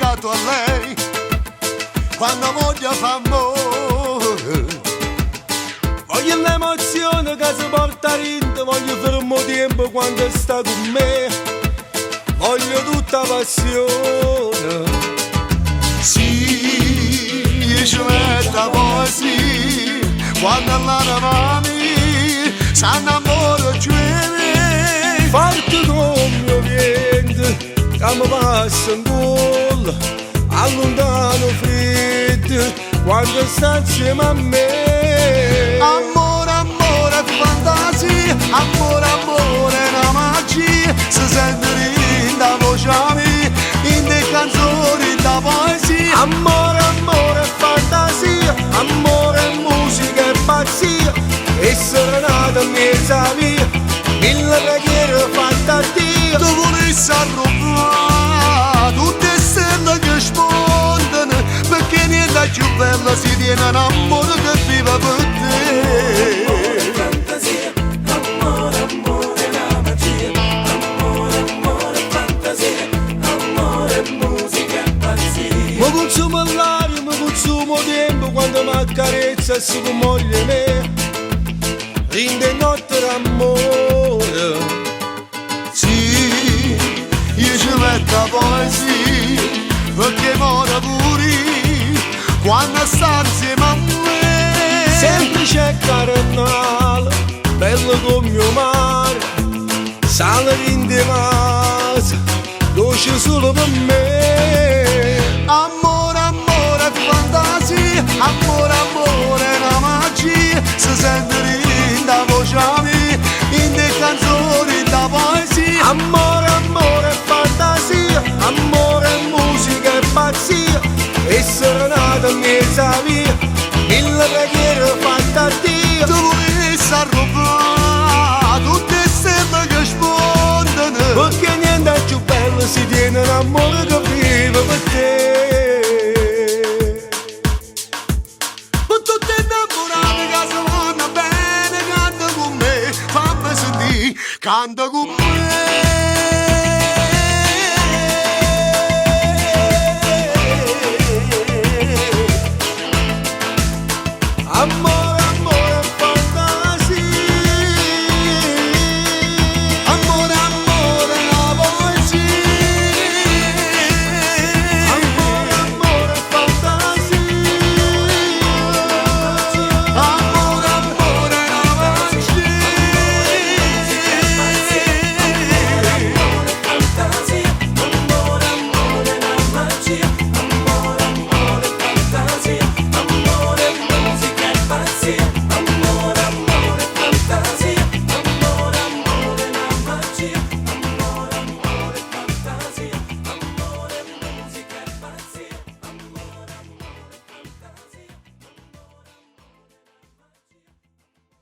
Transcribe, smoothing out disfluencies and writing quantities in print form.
dedicato a lei, quando voglio fa amore. Voglio l'emozione che si porta dentro, voglio fermo tempo quando sta con me, voglio tutta passione. Sì, io ci metto poesia, quando all'anamami si innamora più di me. Forte come il vento che mi passa in cuore, allontano freddo quando sta insieme a me. Amore, amore, fantasia, amore, amore, una magia, si sente in da voce mia, in le canzoni da poesia. Amore, amore, fantasia, amore, musica e pazzia, e serenata mezza via, mille preghiere fatte a Dio. Tu volessi arrubare tutte le stelle che spondono, perché niente più bello si tiene un amore che vive per te. Fantasia, amore, amore, la magia, amore, amore, fantasia, amore, musica e pazzia. Mi consumo l'aria, mi consumo tempo quando mi accarezza e si moglie me, rinde notte d'amore. Sì, io ci metto poesia, perché muore pure quando sta insieme a me. Semplice e carnale, bello come il mare, sale rinde masa, dolce solo per me. Amore, amore, fantasia, amore, amore, una magia, si sente in da voce mia, in le canzoni da poesia. Amore, amore, fantasia, amore, musica e pazzia, e serenata mezza via, mille preghiere fatte a Dio. Tu volessi arrubare tutte le stelle che spondono, Perché niente è più bello si tiene un amore che